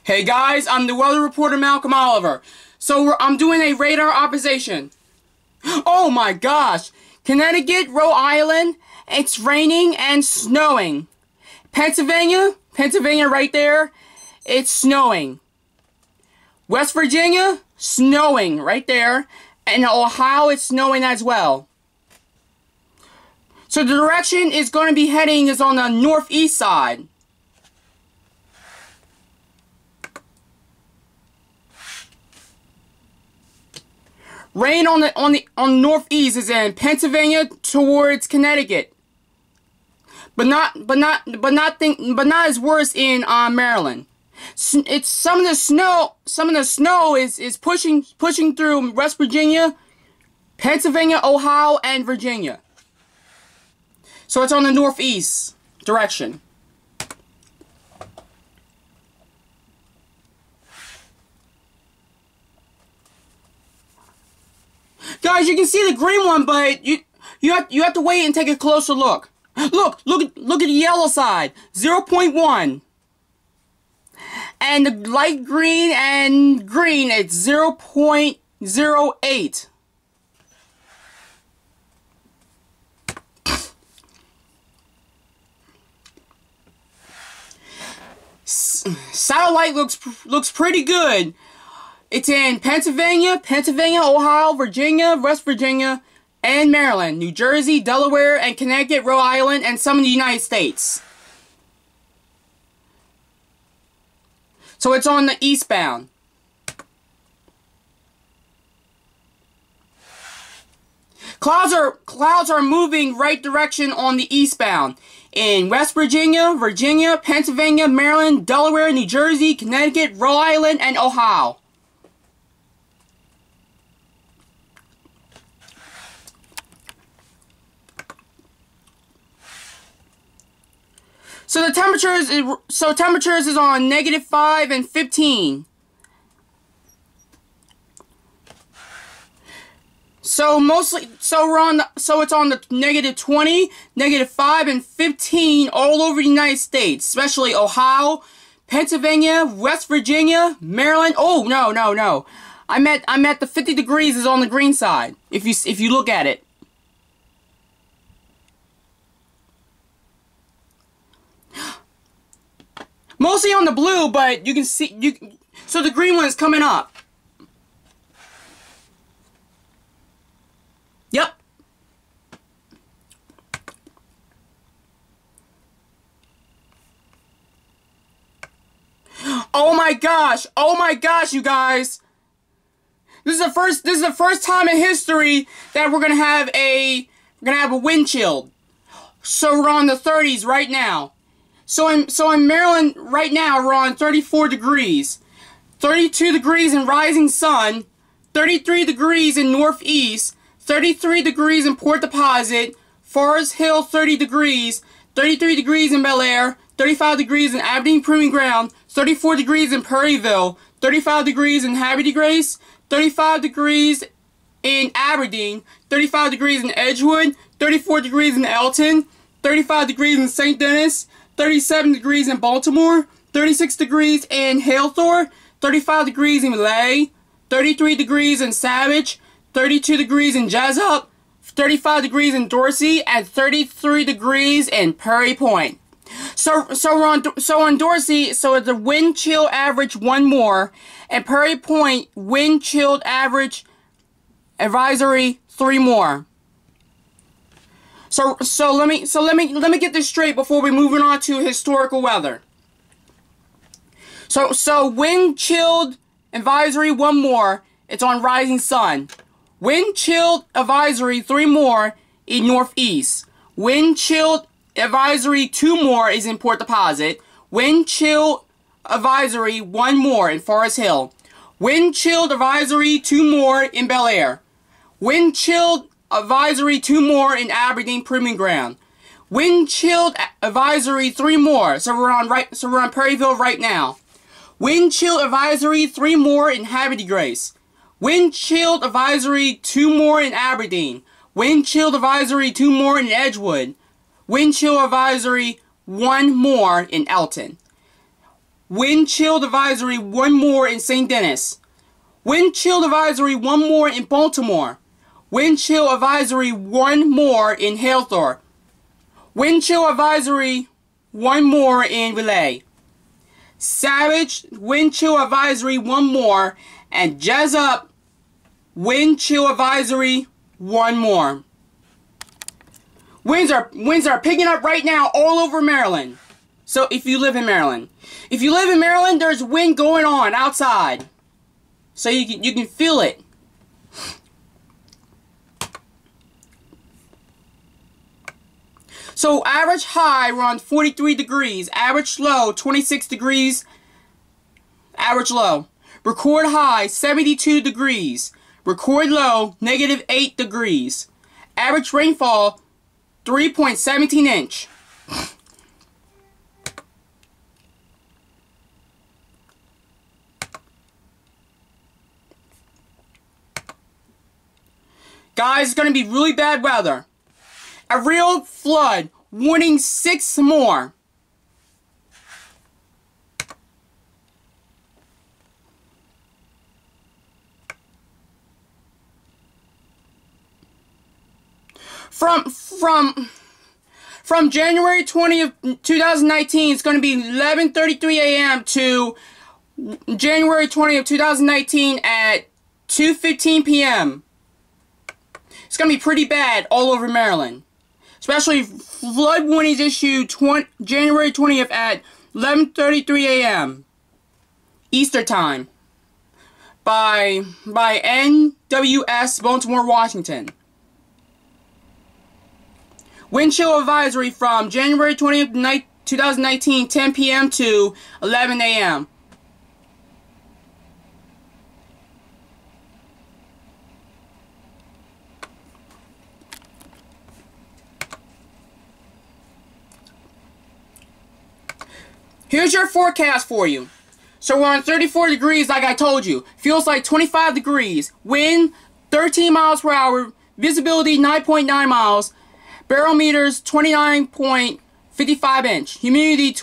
Hey guys, I'm the weather reporter Malcolm Oliver. So I'm doing a radar opposition. Oh my gosh! Connecticut, Rhode Island, it's raining and snowing. Pennsylvania right there, it's snowing. West Virginia, snowing right there. And Ohio, it's snowing as well. So the direction is going to be heading is on the northeast side. Rain on northeast is in Pennsylvania towards Connecticut, but not as worse in Maryland. It's some of the snow is pushing through West Virginia, Pennsylvania, Ohio, and Virginia. So it's on the northeast direction. Guys, you can see the green one, but you have to wait and take a closer look. Look at the yellow side, 0.1. And the light green and green, it's 0.08. Satellite looks pretty good. It's in Pennsylvania, Ohio, Virginia, West Virginia, and Maryland, New Jersey, Delaware, and Connecticut, Rhode Island, and some of the United States. So it's on the eastbound. Clouds are moving right direction on the eastbound in West Virginia, Pennsylvania, Maryland, Delaware, New Jersey, Connecticut, Rhode Island, and Ohio. So the temperatures is on -5 and 15. So it's on the -20, -5, and 15 all over the United States, especially Ohio, Pennsylvania, West Virginia, Maryland. Oh no. I'm at the 50 degrees is on the green side. If you look at it. Mostly on the blue, but you can see so the green one is coming up. Yep. Oh my gosh, you guys. This is the first time in history that we're gonna have a wind chill. So we're on the 30s right now. So in Maryland right now we're on 34 degrees, 32 degrees in Rising Sun, 33 degrees in Northeast, 33 degrees in Port Deposit, Forest Hill 30 degrees, 33 degrees in Bel Air, 35 degrees in Aberdeen Proving Ground, 34 degrees in Perryville, 35 degrees in Happy Grace, 35 degrees in Aberdeen, 35 degrees in Edgewood, 34 degrees in Elton, 35 degrees in St. Denis, 37 degrees in Baltimore, 36 degrees in Halethorpe, 35 degrees in Lay, 33 degrees in Savage, 32 degrees in Jessup, 35 degrees in Dorsey, and 33 degrees in Perry Point. So on Dorsey, so the wind chill average 1 more, and Perry Point wind chilled average advisory 3 more. So let me get this straight before we move on to historical weather. So wind chilled advisory 1 more. It's on Rising Sun. Wind chilled advisory 3 more in Northeast. Wind chilled advisory 2 more is in Port Deposit. Wind chill advisory 1 more in Forest Hill. Wind chilled advisory 2 more in Bel Air. Wind chilled advisory 2 more in Aberdeen Proving Ground. Wind chilled advisory 3 more. So we're on Perryville right now. Wind chill advisory 3 more in Happy Grace. Wind chilled advisory 2 more in Aberdeen. Wind chill advisory 2 more in Edgewood. Wind chill advisory 1 more in Elton. Wind chill advisory, one more in St. Denis. Wind chill advisory, one more in Baltimore. Wind chill advisory, one more in Halethorpe. Wind chill advisory, one more in Relay. Savage, wind chill advisory, one more. And Jessup, wind chill advisory, one more. Winds are picking up right now all over Maryland. So if you live in Maryland. If you live in Maryland, there's wind going on outside. So you can feel it. So average high around 43 degrees. Average low 26 degrees. Average low. Record high 72 degrees. Record low -8 degrees. Average rainfall 3.17 inch. Guys, it's going to be really bad weather. A real flood. Warning 6 more. From January 20th, 2019, it's going to be 11:33 a.m. to January 20th, 2019 at 2:15 p.m. It's going to be pretty bad all over Maryland. Especially flood warnings issued January 20th at 11:33 a.m. Easter time by NWS Baltimore, Washington. Wind chill advisory from January 20th, 2019, 10 p.m. to 11 a.m. Here's your forecast for you. So we're on 34 degrees like I told you. Feels like 25 degrees. Wind 13 miles per hour. Visibility 9.9 miles. Barometers 29.55 inch. Humidity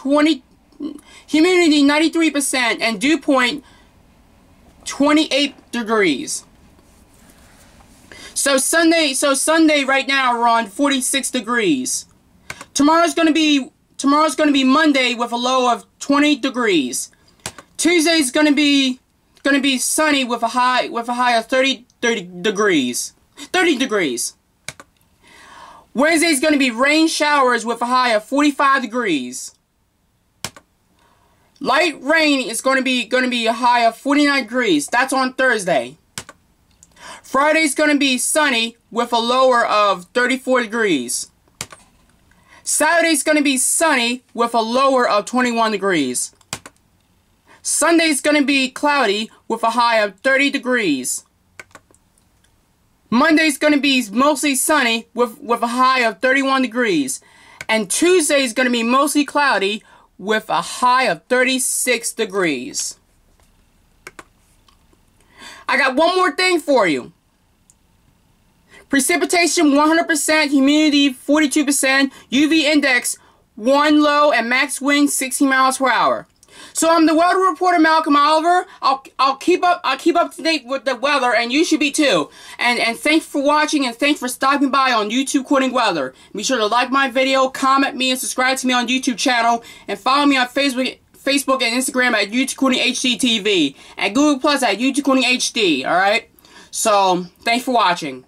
93% and dew point 28 degrees. So Sunday right now we're on 46 degrees. Tomorrow's gonna be Monday with a low of 20 degrees. Tuesday's gonna be sunny with a high of 30 degrees. 30 degrees. Wednesday's gonna be rain showers with a high of 45 degrees. Light rain is gonna be a high of 49 degrees. That's on Thursday. Friday's gonna be sunny with a lower of 34 degrees. Saturday's gonna be sunny with a lower of 21 degrees. Sunday's gonna be cloudy with a high of 30 degrees. Monday's gonna be mostly sunny with a high of 31 degrees. And Tuesday's gonna be mostly cloudy with a high of 36 degrees. I got one more thing for you. Precipitation 100%, humidity 42%, UV index 1 low, and max wind 60 miles per hour. So I'm the weather reporter Malcolm Oliver. I'll keep up to date with the weather, and you should be too. And thanks for watching, and thanks for stopping by on YouTube Quoting Weather. Be sure to like my video, comment me, and subscribe to me on YouTube channel, and follow me on Facebook and Instagram at YouTube Quoting HD TV, and Google Plus at YouTube Quoting HD. All right. So thanks for watching.